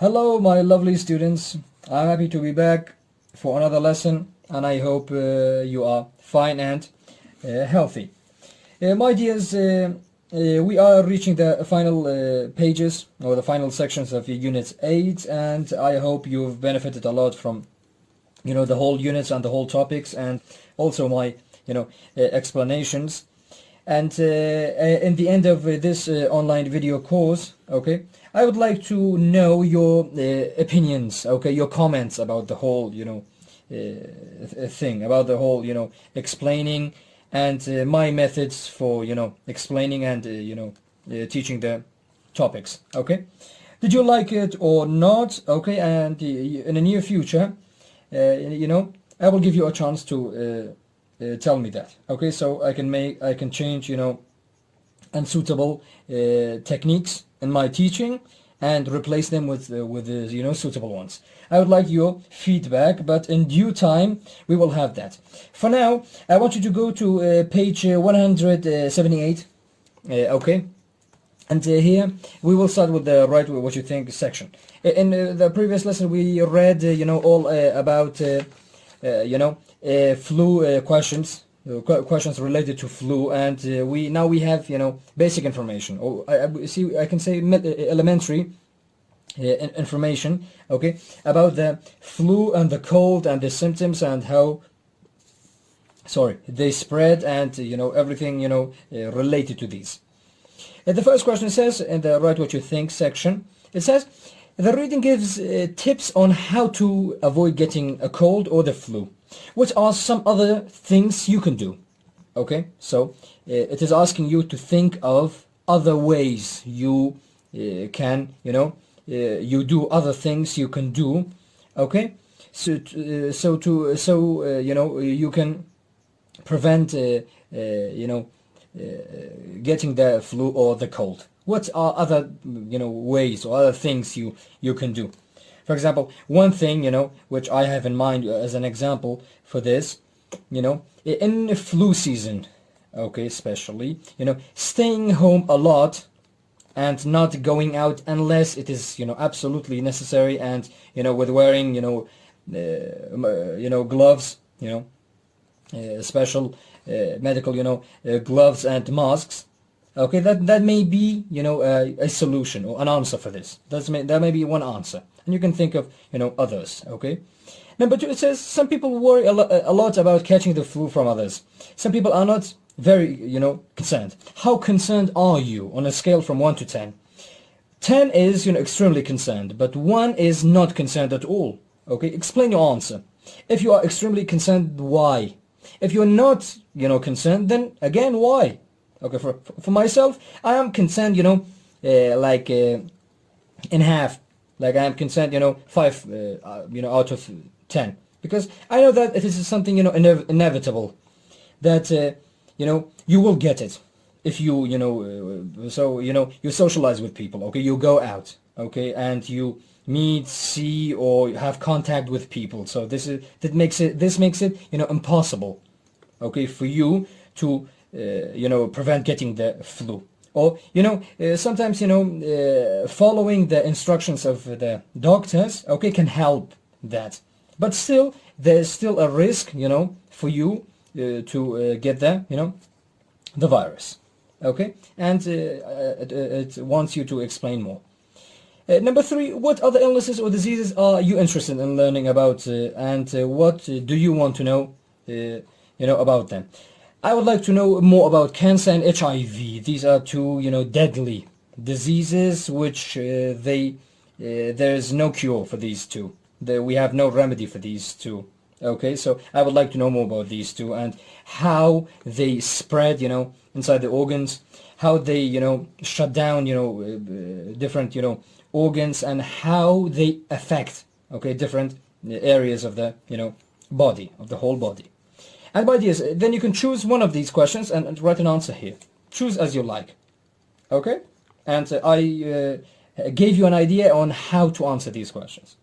Hello, my lovely students. I'm happy to be back for another lesson, and I hope you are fine and healthy. My dears, we are reaching the final pages or the final sections of Unit 8, and I hope you've benefited a lot from, the whole units and the whole topics, and also my, explanations. And in the end of this online video course, okay, I would like to know your opinions, okay, your comments about the whole, thing, about the whole, explaining and my methods for, explaining and, teaching the topics, okay. Did you like it or not? Okay, and in the near future, I will give you a chance to tell me that, okay, so I can change, unsuitable techniques in my teaching and replace them with suitable ones. I would like your feedback, but in due time we will have that. For now, I want you to go to page 178, okay, and here we will start with the write what you think section. In the previous lesson we read all about flu questions, questions related to flu, and we have basic information, or I can say elementary information, okay, about the flu and the cold and the symptoms and how they spread, and everything related to these. The first question says in the write what you think section, it says the reading gives tips on how to avoid getting a cold or the flu. What are some other things you can do? Okay, so it is asking you to think of other ways you can, you do other things you can do. Okay, so you can prevent, getting the flu or the cold. What are other, ways or other things you can do? For example, one thing, which I have in mind as an example for this, in the flu season, okay, especially, staying home a lot and not going out unless it is, absolutely necessary, and, with wearing, gloves, special medical, gloves and masks. Okay, that may be, a solution or an answer for this. That may be one answer. And you can think of, others, okay? Number 2, it says some people worry a lot about catching the flu from others. Some people are not very, concerned. How concerned are you on a scale from 1 to 10? 10 is, extremely concerned, but 1 is not concerned at all, okay? Explain your answer. If you are extremely concerned, why? If you're not, concerned, then again, why? Okay, for myself, I am concerned, like in half. Like I am concerned, 5, out of 10, because I know that it is something, inevitable, that you will get it if you, you socialize with people. Okay, you go out, okay, and you meet, see, or have contact with people. So this makes it, impossible, okay, for you to, prevent getting the flu. Or, sometimes, following the instructions of the doctors, okay, can help that. But still, there's still a risk, for you to get the virus. Okay? And it wants you to explain more. Number 3, what other illnesses or diseases are you interested in learning about, and what do you want to know, about them? I would like to know more about cancer and HIV. These are 2, deadly diseases which there is no cure for these 2. We have no remedy for these 2. Okay, so I would like to know more about these 2 and how they spread, inside the organs, how they, shut down, different, organs, and how they affect, okay, different areas of the, body, of the whole body. And my dears, then you can choose one of these questions and write an answer here. Choose as you like. Okay? And I gave you an idea on how to answer these questions.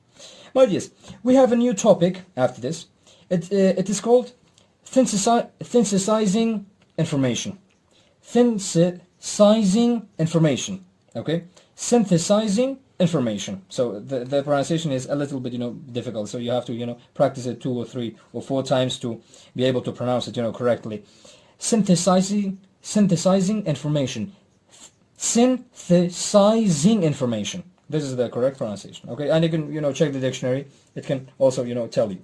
My dears, we have a new topic after this. It is called synthesizing information. Synthesizing information. Okay? Synthesizing information. So the pronunciation is a little bit, difficult. So you have to, practice it 2 or 3 or 4 times to be able to pronounce it, correctly. Synthesizing information. Synthesizing information. This is the correct pronunciation. Okay, and you can, check the dictionary. It can also, tell you.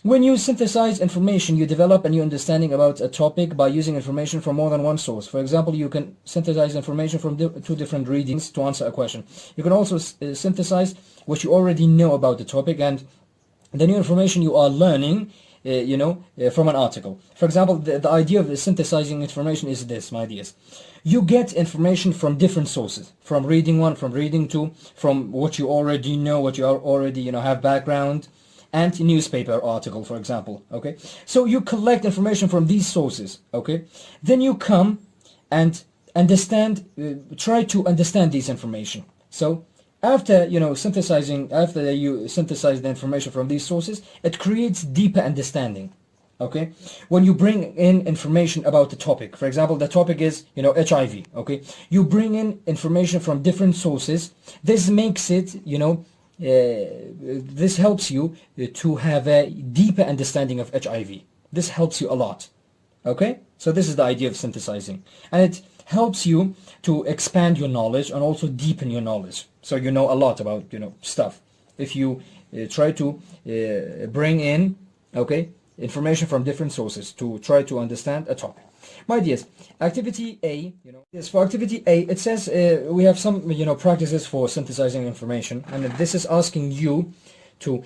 When you synthesize information, you develop a new understanding about a topic by using information from more than one source. For example, you can synthesize information from 2 different readings to answer a question. You can also synthesize what you already know about the topic and the new information you are learning, from an article. For example, the idea of synthesizing information is this, my dears. You get information from different sources, from reading 1, from reading 2, from what you already know, what you already, have background, and newspaper article, for example, okay? So you collect information from these sources, okay? Then you come and try to understand this information. So after, you synthesize the information from these sources, it creates deeper understanding, okay? When you bring in information about the topic, for example, the topic is, HIV, okay? You bring in information from different sources. This makes it, this helps you to have a deeper understanding of HIV. This helps you a lot, okay? So this is the idea of synthesizing, and it helps you to expand your knowledge and also deepen your knowledge, so you know a lot about stuff if you try to bring in, okay, information from different sources to try to understand a topic. My dears, activity A, yes, for activity A, it says we have some, practices for synthesizing information, and this is asking you to,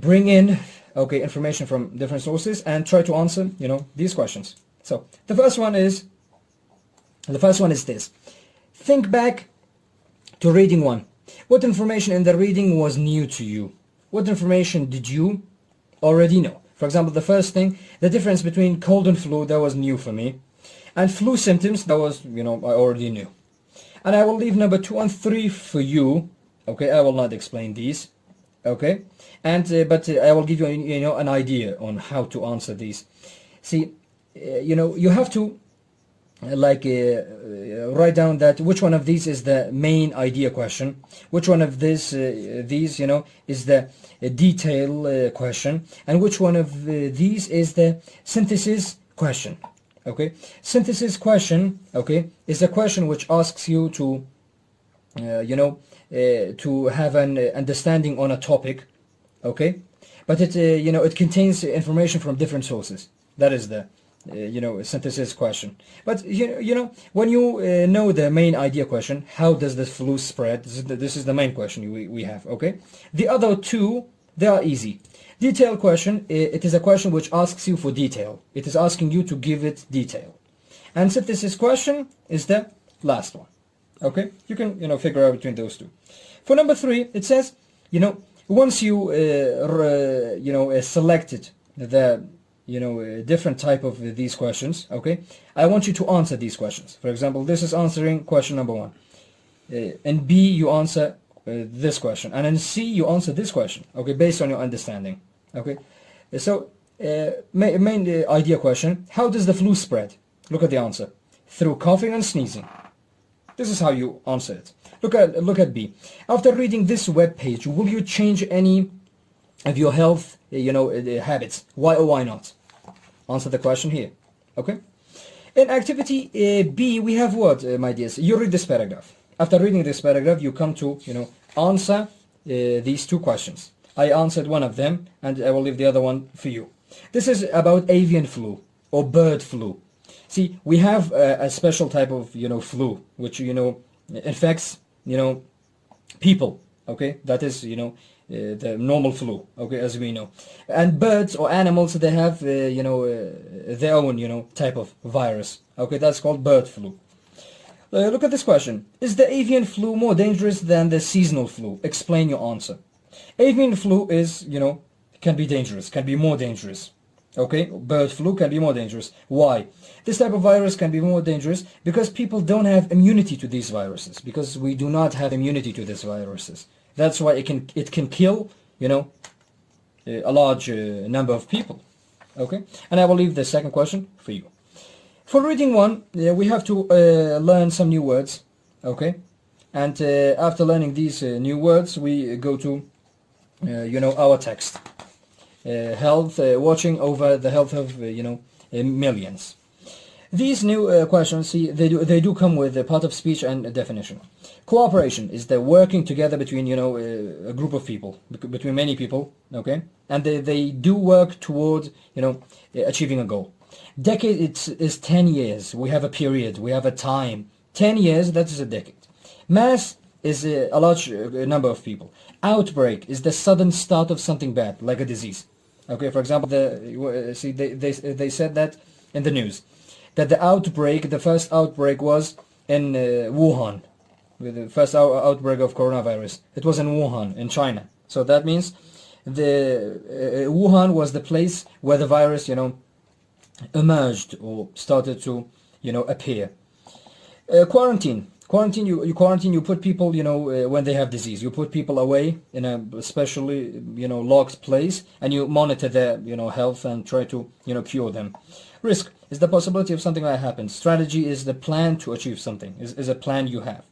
bring in, okay, information from different sources and try to answer, these questions. So, the first one is this. Think back to reading 1. What information in the reading was new to you? What information did you already know? For example, the first thing, the difference between cold and flu, that was new for me. And flu symptoms, that was, I already knew. And I will leave number 2 and 3 for you. Okay, I will not explain these. Okay, and but I will give you, an idea on how to answer these. See, you have to write down that which one of these is the main idea question, which one of these is the detail question, and which one of these is the synthesis question. Okay, synthesis question, okay, is a question which asks you to to have an understanding on a topic, okay, but it it contains information from different sources. That is the synthesis question. But when you know the main idea question, how does the flu spread? This is the main question we have. Okay, the other 2, they are easy. Detail question, it is a question which asks you for detail. It is asking you to give it detail. And synthesis question is the last one. Okay, you can figure out between those 2. For number 3, it says once you selected the different type of these questions, okay, I want you to answer these questions. For example, this is answering question number 1. In B, you answer this question. And in C, you answer this question, okay, based on your understanding. Okay, so main idea question, how does the flu spread? Look at the answer. Through coughing and sneezing. This is how you answer it. Look at B. After reading this web page, will you change any of your health habits? Why or why not? Answer the question here. Okay, in activity B, we have what, my dears? You read this paragraph. After reading this paragraph, you come to answer these 2 questions. I answered one of them, and I will leave the other one for you. This is about avian flu or bird flu. See, we have a special type of flu which infects people. Okay, that is the normal flu. Okay, as we know. And birds or animals, they have their own type of virus. Okay, that's called bird flu. Look at this question. Is the avian flu more dangerous than the seasonal flu? Explain your answer. Avian flu is, can be dangerous, can be more dangerous. Okay, bird flu can be more dangerous. Why? This type of virus can be more dangerous because people don't have immunity to these viruses, because we do not have immunity to these viruses. That's why it can kill, a large number of people. Okay, and I will leave the second question for you. For reading 1, we have to learn some new words. Okay, And after learning these new words, we go to, our text. Health, watching over the health of, millions. These new questions, see, they do come with a part of speech and a definition. Cooperation is the working together between, a group of people, between many people, okay? And they do work toward, achieving a goal. Decade is 10 years. We have a period. We have a time. 10 years, that is a decade. Mass is a large number of people. Outbreak is the sudden start of something bad, like a disease. Okay, for example, they said that in the news, that the first outbreak was in Wuhan, with the first outbreak of coronavirus. It was in Wuhan, in China. So that means Wuhan was the place where the virus, emerged or started to, appear. Quarantine. You quarantine, you put people, when they have disease. You put people away in a specially, locked place, and you monitor their, health and try to, cure them. Risk is the possibility of something that happens. Strategy is the plan to achieve something, is a plan you have.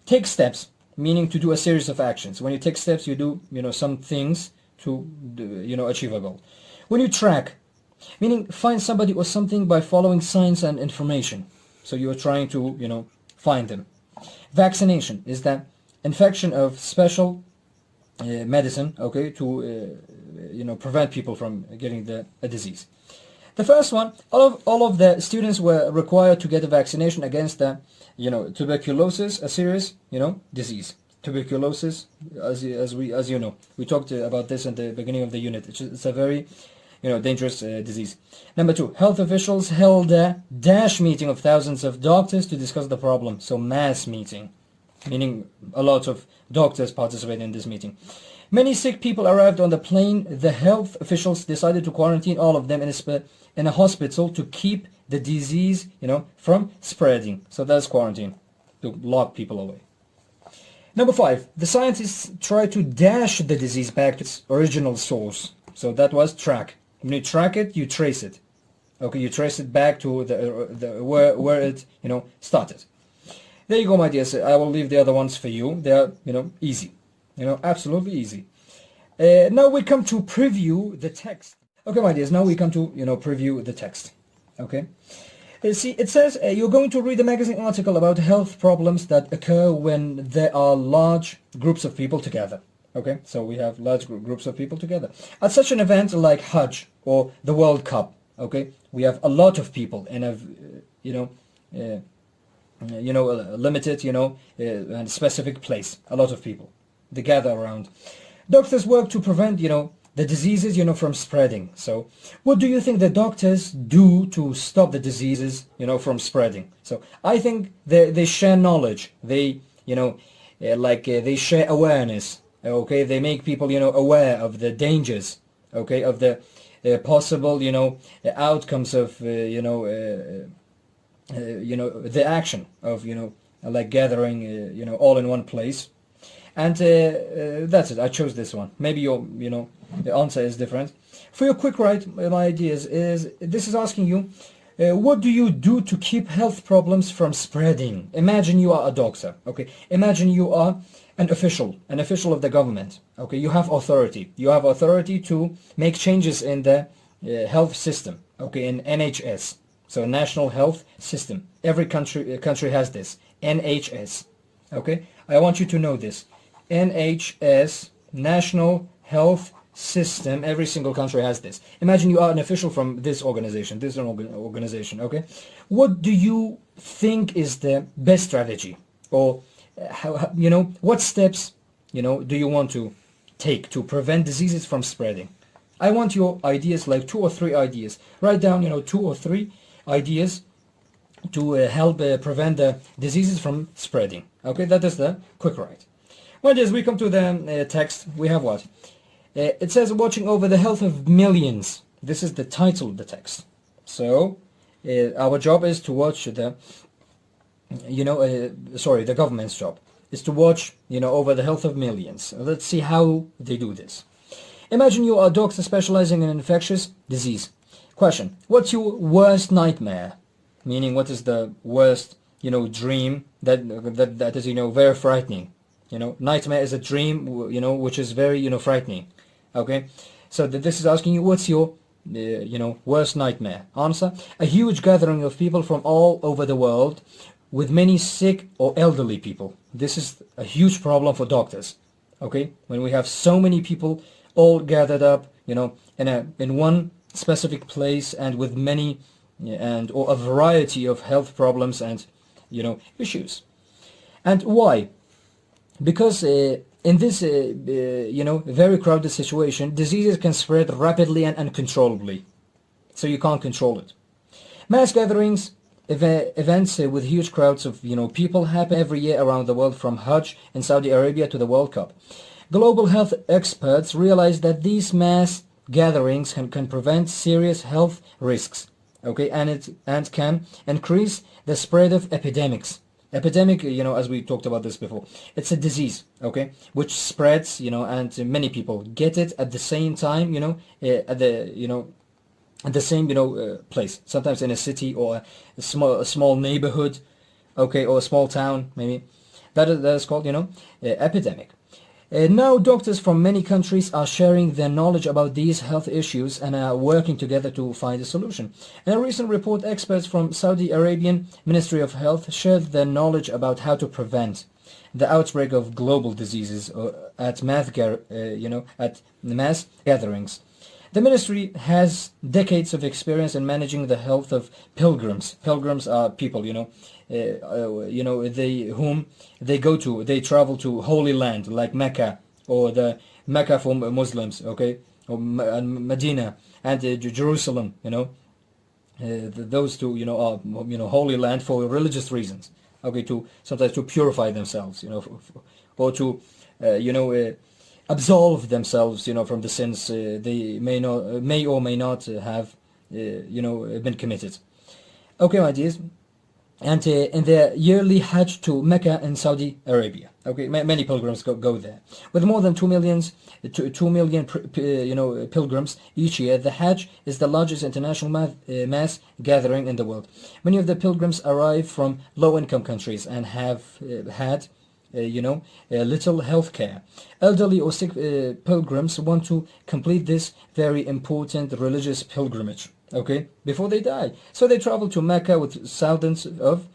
Take steps, meaning to do a series of actions. When you take steps, you do, some things to, achieve a goal. When you track, meaning find somebody or something by following signs and information. So you are trying to, find them. Vaccination is the infection of special medicine, okay, to prevent people from getting a disease. The first one, all of the students were required to get a vaccination against the tuberculosis, a serious disease. Tuberculosis, as you know, we talked about this in the beginning of the unit. It's a very dangerous disease. Number 2, health officials held a dash meeting of thousands of doctors to discuss the problem. So mass meeting, meaning a lot of doctors participated in this meeting. Many sick people arrived on the plane. The health officials decided to quarantine all of them in a hospital to keep the disease, from spreading. So that's quarantine, to lock people away. Number 5, the scientists tried to dash the disease back to its original source. So that was track. When you track it, you trace it. Okay, you trace it back to where it started. There you go, my dears. I will leave the other ones for you. They are easy, absolutely easy. Now we come to preview the text. Okay, my dears. Now we come to preview the text. Okay. See, it says you're going to read a magazine article about health problems that occur when there are large groups of people together. Okay, so we have large groups of people together. At such an event like Hajj or the World Cup, okay, we have a lot of people in a, limited, and specific place. A lot of people, they gather around. Doctors work to prevent, the diseases, from spreading. So what do you think the doctors do to stop the diseases, from spreading? So I think they share knowledge. They, they share awareness. Okay, they make people, aware of the dangers, okay, of the possible, outcomes of, the action of, like gathering, all in one place. And that's it. I chose this one. Maybe your, the answer is different. For your quick write, my ideas is, this is asking you, what do you do to keep health problems from spreading? Imagine you are a doctor, okay? Imagine you are an official of the government, okay? You have authority. You have authority to make changes in the health system, okay? In NHS, so National Health System. Every country has this, NHS, okay? I want you to know this. NHS, National Health System, every single country has this. Imagine you are an official from this organization, okay? What do you think is the best strategy? Or, what steps, do you want to take to prevent diseases from spreading? I want your ideas, like 2 or 3 ideas. Write down, 2 or 3 ideas to help prevent the diseases from spreading. Okay, that is the quick write. Well, as we come to the text, we have what? It says watching over the health of millions. This is the title of the text. So our job is to watch the, the government's job is to watch, over the health of millions. Let's see how they do this. Imagine you are a doctor specializing in infectious disease. Question: what's your worst nightmare? Meaning, what is the worst, dream that is, very frightening. Nightmare is a dream, which is very, frightening. Okay, so this is asking you, what's your, worst nightmare? Answer: a huge gathering of people from all over the world, with many sick or elderly people. This is a huge problem for doctors. Okay, when we have so many people all gathered up, in one specific place, and with many or a variety of health problems and issues. And why? Because in this very crowded situation, diseases can spread rapidly and uncontrollably, so you can't control it. Mass gatherings, events with huge crowds of people happen every year around the world, from Hajj in Saudi Arabia to the World Cup. Global health experts realize that these mass gatherings can prevent serious health risks, okay, and can increase the spread of epidemics. Epidemic, as we talked about this before, it's a disease, okay, which spreads, and many people get it at the same time, at the same, place, sometimes in a city or a small neighborhood, okay, or a small town, maybe. That is called, epidemic. Now doctors from many countries are sharing their knowledge about these health issues and are working together to find a solution. In a recent report, experts from Saudi Arabian Ministry of Health shared their knowledge about how to prevent the outbreak of global diseases at mass gatherings. The ministry has decades of experience in managing the health of pilgrims. Pilgrims are people, they travel to Holy Land like Mecca, or the Mecca for Muslims, okay, or Medina and Jerusalem. Those two, are Holy Land for religious reasons. Okay, sometimes to purify themselves, or to absolve themselves, from the sins they may or may not have, been committed. Okay, my dears, and in their yearly Hajj to Mecca in Saudi Arabia, okay, many pilgrims go there. With more than 2 million pilgrims each year, the Hajj is the largest international mass gathering in the world. Many of the pilgrims arrive from low-income countries and have had little health care. Elderly or sick pilgrims want to complete this very important religious pilgrimage, okay, before they die. So they travel to Mecca with thousands of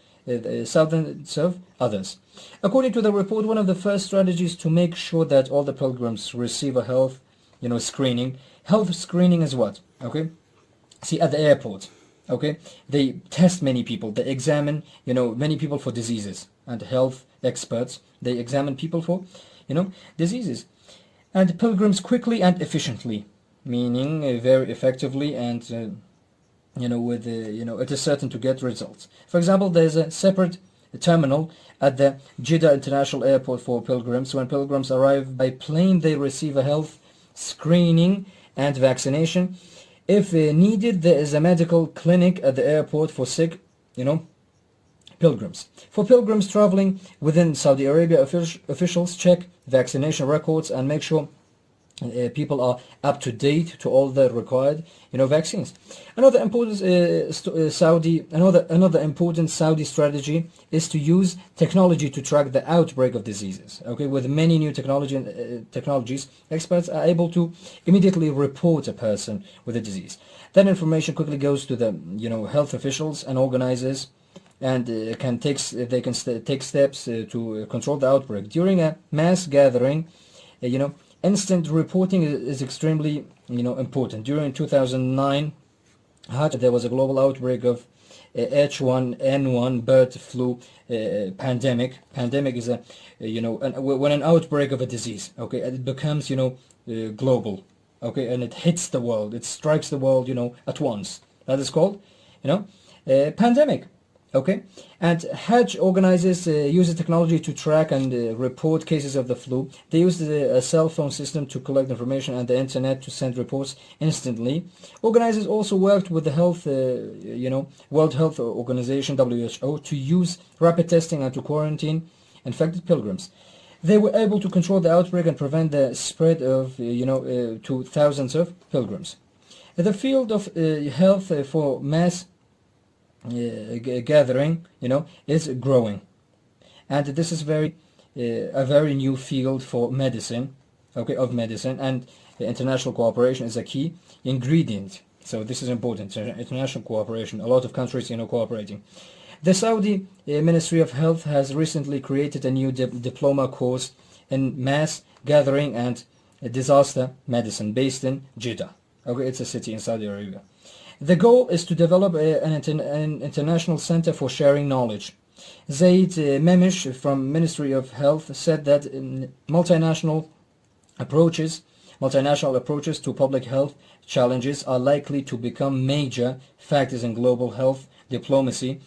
others. According to the report, one of the first strategies to make sure that all the pilgrims receive a health, screening. Health screening is what? Okay, see, at the airport, okay, they test many people. They examine, many people for diseases, and health experts, they examine people for, diseases. And pilgrims quickly and efficiently, meaning very effectively, and it is certain to get results. For example, there's a separate terminal at the Jeddah International Airport for pilgrims. When pilgrims arrive by plane, they receive a health screening and vaccination. If needed, there is a medical clinic at the airport for sick, pilgrims. For pilgrims traveling within Saudi Arabia, officials check vaccination records and make sure people are up to date to all the required, vaccines. Another important Saudi strategy is to use technology to track the outbreak of diseases. Okay, with many new technologies, experts are able to immediately report a person with a disease. That information quickly goes to the, health officials and organizers, and they can take steps to control the outbreak. During a mass gathering, instant reporting is extremely, important. During 2009, there was a global outbreak of H1N1 bird flu pandemic. Pandemic is when an outbreak of a disease, okay, it becomes, global, okay, and it hits the world, it strikes the world, at once. That is called, pandemic. Okay, and Hajj organizers use the technology to track and report cases of the flu. They use a cell phone system to collect information and the internet to send reports instantly. Organizers also worked with the World Health Organization, WHO, to use rapid testing and to quarantine infected pilgrims. They were able to control the outbreak and prevent the spread of, to thousands of pilgrims. The field of health for mass gathering, is growing. And this is a very new field for medicine, of medicine, and international cooperation is a key ingredient. So this is important, international cooperation, a lot of countries, cooperating. The Saudi Ministry of Health has recently created a new diploma course in mass gathering and disaster medicine based in Jeddah. It's a city in Saudi Arabia. The goal is to develop an international center for sharing knowledge. Zaid Memish from Ministry of Health said that multinational approaches to public health challenges are likely to become major factors in global health diplomacy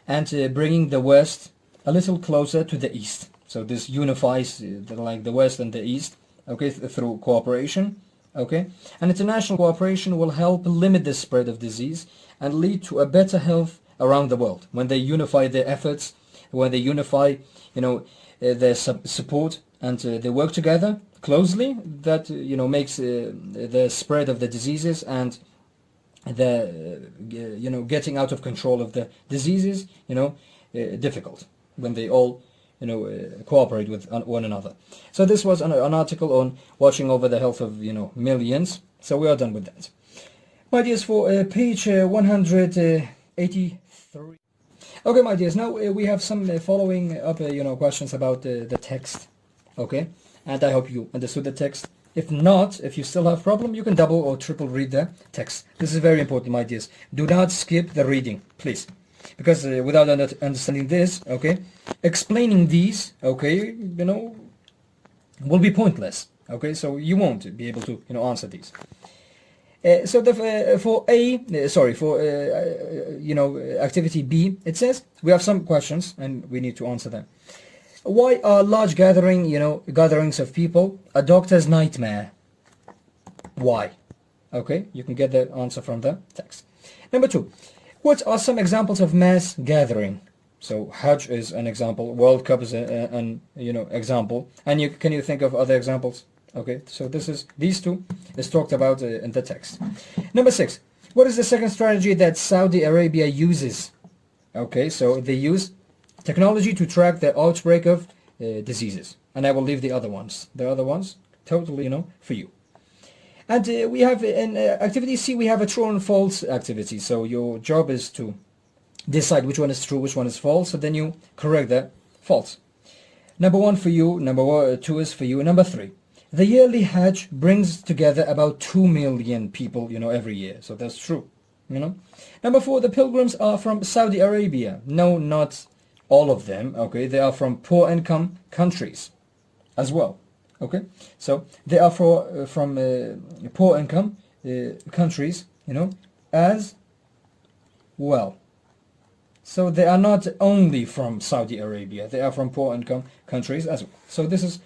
and bringing the West a little closer to the East. So this unifies the West and the East, through cooperation. And international cooperation will help limit the spread of disease and lead to a better health around the world. When they unify their efforts, when they unify, their support, and they work together closely, that makes the spread of the diseases and the getting out of control of the diseases difficult when they all cooperate with one another. So this was an article on watching over the health of millions. So we are done with that. My dears, for page 183. Okay, my dears, now we have some following up questions about the text. Okay, and I hope you understood the text. If not, if you still have problem, you can double or triple read the text. This is very important, my dears. Do not skip the reading, please. Because without understanding this, explaining these, will be pointless. So you won't be able to, answer these. So activity B, it says we have some questions and we need to answer them. Why are large gatherings of people a doctor's nightmare? Why? You can get the answer from the text. Number 2, what are some examples of mass gathering? So Hajj is an example, World Cup is an example, and can you think of other examples? So these two is talked about in the text. Number 6, what is the second strategy that Saudi Arabia uses? So they use technology to track the outbreak of diseases, and I will leave the other ones. The other ones totally, for you. And we have in activity C, we have a true and false activity. So your job is to decide which one is true, which one is false, so then you correct the false. Number 1 for you, number 2 is for you. Number 3, the yearly Hajj brings together about 2 million people, every year. So that's true, Number 4, the pilgrims are from Saudi Arabia. No, not all of them, they are from poor income countries as well. So they are from poor income countries, as well. So they are not only from Saudi Arabia, they are from poor income countries as well. So this is,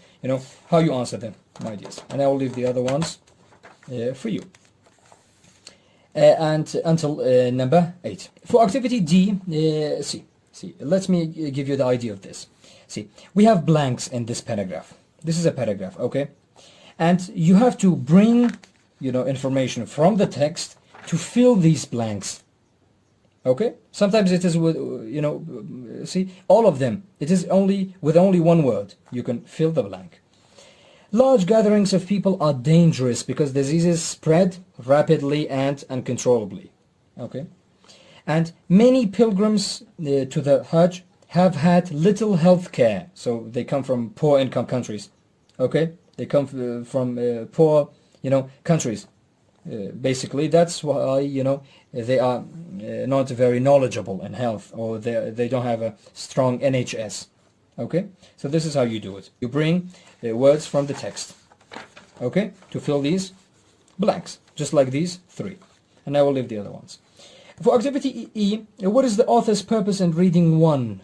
how you answer them, my dears. And I will leave the other ones for you. And until number 8. For activity D, see, let me give you the idea of this. See, we have blanks in this paragraph. This is a paragraph, and you have to bring, information from the text to fill these blanks. Sometimes it is with, see, all of them. It is with only one word. You can fill the blank. Large gatherings of people are dangerous because diseases spread rapidly and uncontrollably. And many pilgrims to the Hajj have had little health care. So they come from poor income countries. They come from poor, countries. Basically, that's why, they are not very knowledgeable in health, or they don't have a strong NHS. So this is how you do it. You bring words from the text, to fill these blanks, just like these 3. And I will leave the other ones. For activity E, what is the author's purpose in reading one?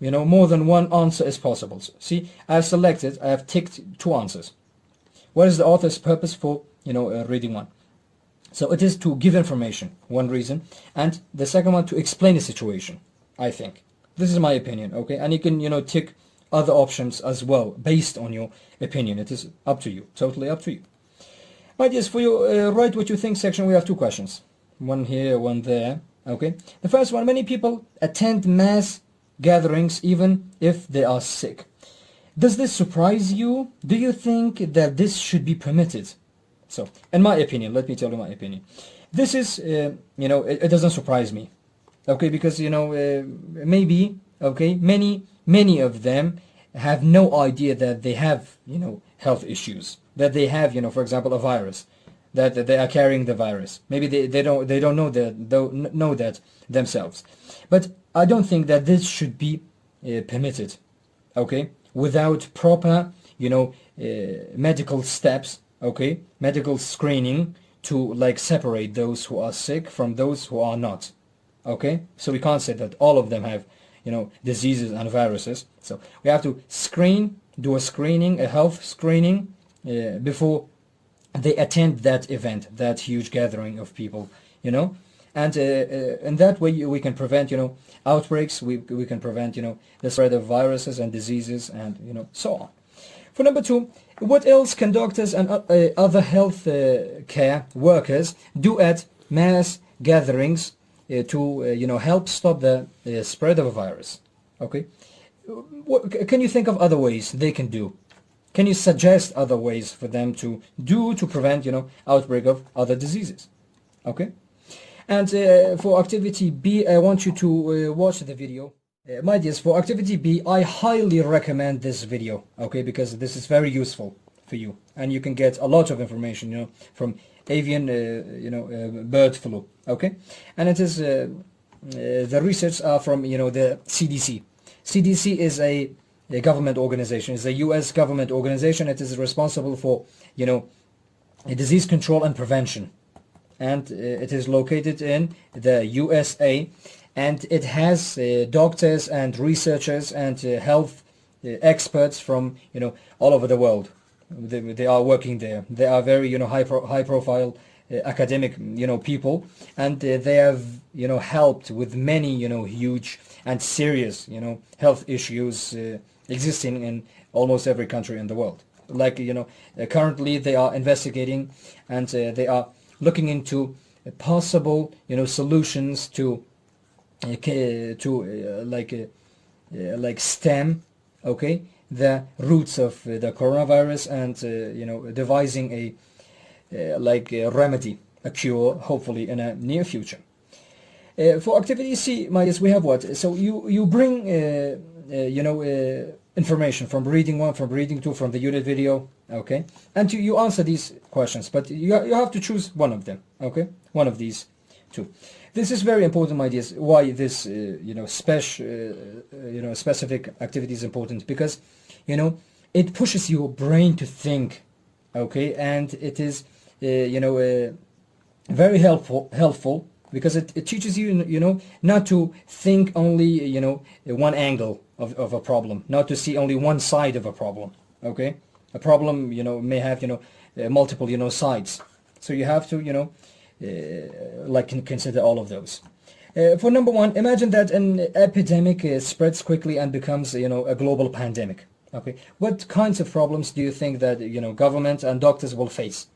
More than one answer is possible. See, I have ticked 2 answers. What is the author's purpose for, reading one? So it is to give information, one reason, and the second one to explain a situation, I think. This is my opinion, And you can, tick other options as well, based on your opinion. It is up to you, totally up to you. My dears, for your write what you think section, we have 2 questions. One here, one there. Okay, the first one, many people attend mass gatherings even if they are sick. Does this surprise you? Do you think that this should be permitted? So, in my opinion, let me tell you my opinion. This is, you know, it doesn't surprise me. Okay, because, you know, maybe, okay, many of them have no idea that they have, you know, health issues, that they have, you know, for example, a virus, that they are carrying the virus. Maybe they don't know that themselves. But I don't think that this should be permitted, okay, without proper, you know, medical steps, okay, medical screening to like separate those who are sick from those who are not. Okay, so we can't say that all of them have, you know, diseases and viruses. So we have to do a screening, a health screening, before they attend that event, that huge gathering of people, you know. And in that way we can prevent, you know, outbreaks. We can prevent, you know, the spread of viruses and diseases, and, you know, so on. For number 2, what else can doctors and other health care workers do at mass gatherings to you know, help stop the spread of a virus? Okay, can you think of other ways they can do? Can you suggest other ways for them to do to prevent, you know, outbreak of other diseases? Okay, and for activity B, I want you to watch the video. My dears, for activity B, I highly recommend this video, okay, because this is very useful for you, and you can get a lot of information, you know, from avian, you know, bird flu, okay, and it is the research are from, you know, the CDC. CDC is a government organization. It's a U.S. government organization. It is responsible for, you know, disease control and prevention, and it is located in the USA, and it has doctors and researchers and health experts from, you know, all over the world. They are working there. They are very, you know, high profile academic, you know, people, and they have, you know, helped with many, you know, huge and serious, you know, health issues existing in almost every country in the world. Like, you know, currently they are investigating, and they are looking into possible, you know, solutions to like stem, okay, the roots of the coronavirus, and you know, devising a like a remedy, a cure, hopefully in a near future. For activity C, Marius, we have what? So you bring you know, information from reading 1, from reading 2, from the unit video, okay, and you answer these questions, but you have to choose one of them, okay, one of these 2. This is very important, my dears. Why this you know, you know, specific activity is important? Because, you know, it pushes your brain to think, okay, and it is you know, very helpful because it teaches you, you know, not to think only, you know, one angle of a problem, not to see only one side of a problem, okay. A problem, you know, may have, you know, multiple, you know, sides, so you have to, you know, like consider all of those. For number 1, imagine that an epidemic spreads quickly and becomes, you know, a global pandemic. Okay, what kinds of problems do you think that, you know, government and doctors will face?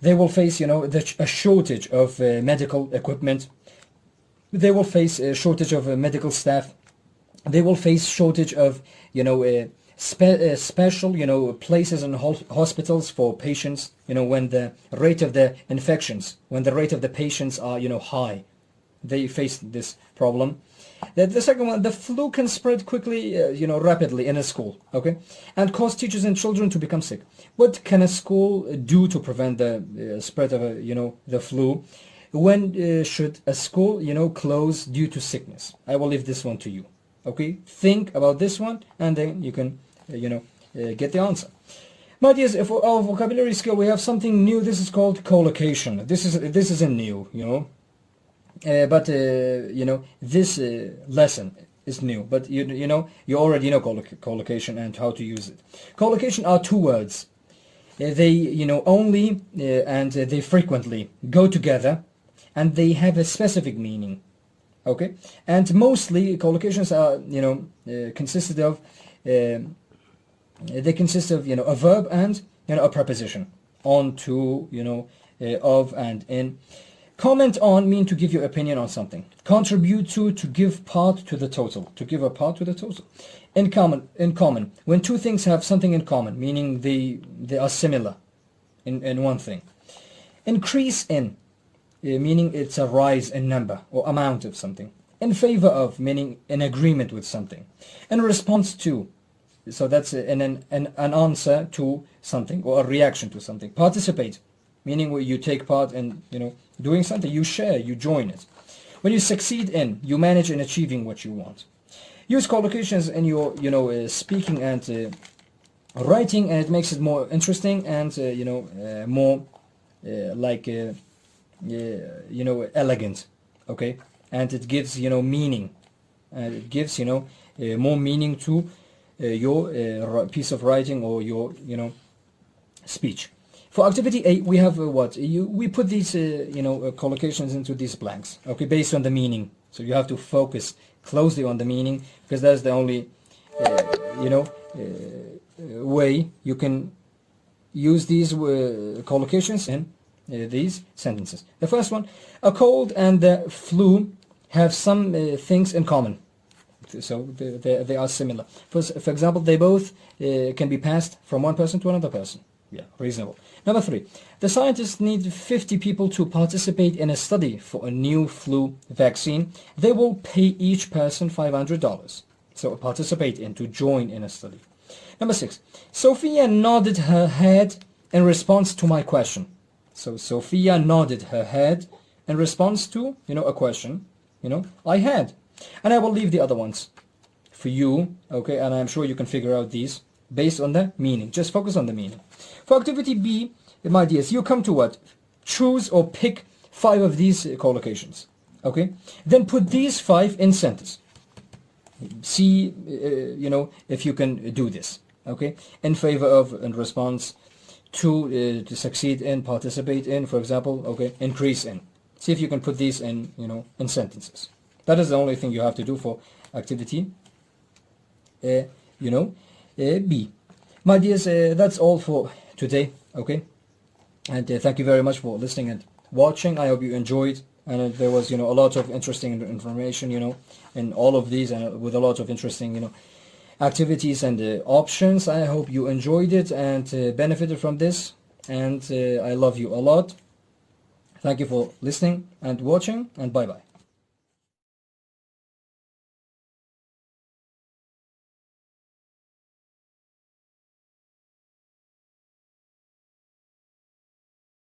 They will face, you know, a shortage of medical equipment. They will face a shortage of medical staff. They will face shortage of, you know, special, you know, places in hospitals for patients, you know, when the rate of the infections, when the rate of the patients are, you know, high. They face this problem. The second one, the flu can spread quickly, you know, rapidly in a school, okay, and cause teachers and children to become sick. What can a school do to prevent the spread of, you know, the flu? When should a school, you know, close due to sickness? I will leave this one to you, okay? Think about this one, and then you can, you know, get the answer. My dears, for our vocabulary skill, we have something new. This is called collocation. This isn't new, you know. But you know, this lesson is new, but you know, you already know collocation and how to use it. Collocation are 2 words. They, you know, only and they frequently go together, and they have a specific meaning, okay, and mostly collocations are, you know, consisted of they consist of, you know, a verb and, you know, a preposition, on, to, you know, of, and in. Comment on mean to give your opinion on something. Contribute to give part to the total. To give a part to the total. In common. When two things have something in common, meaning they are similar in one thing. Increase in, meaning it's a rise in number or amount of something. In favor of, meaning in agreement with something. In response to, so that's an answer to something or a reaction to something. Participate, meaning where you take part in, doing something, you share, you join it. When you succeed in, you manage in achieving what you want. Use collocations in your, speaking and writing, and it makes it more interesting and, more elegant, okay? And it gives, meaning. And it gives, more meaning to your piece of writing or your, speech. For activity A, we have we put these, collocations into these blanks, okay, based on the meaning. So you have to focus closely on the meaning, because that's the only, way you can use these collocations in these sentences. The first one, a cold and the flu have some things in common. So they are similar. For example, they both can be passed from one person to another person. Yeah, reasonable. Number 3, the scientists need 50 people to participate in a study for a new flu vaccine. They will pay each person $500. So participate in, to join in a study. Number 6, Sophia nodded her head in response to my question. So Sophia nodded her head in response to, a question, I had. And I will leave the other ones for you, okay, and I'm sure you can figure out these based on the meaning. Just focus on the meaning. For activity B, my dears, you come to what? Choose or pick 5 of these collocations, okay? Then put these 5 in sentence. See, if you can do this, okay? In favor of, in response to succeed in, participate in, for example, okay? Increase in. See if you can put these in, in sentences. That is the only thing you have to do for activity, B. My dears, that's all for today, okay? And thank you very much for listening and watching. I hope you enjoyed, and there was, a lot of interesting information, in all of these, and with a lot of interesting, activities and options. I hope you enjoyed it and benefited from this, and I love you a lot. Thank you for listening and watching, and bye-bye.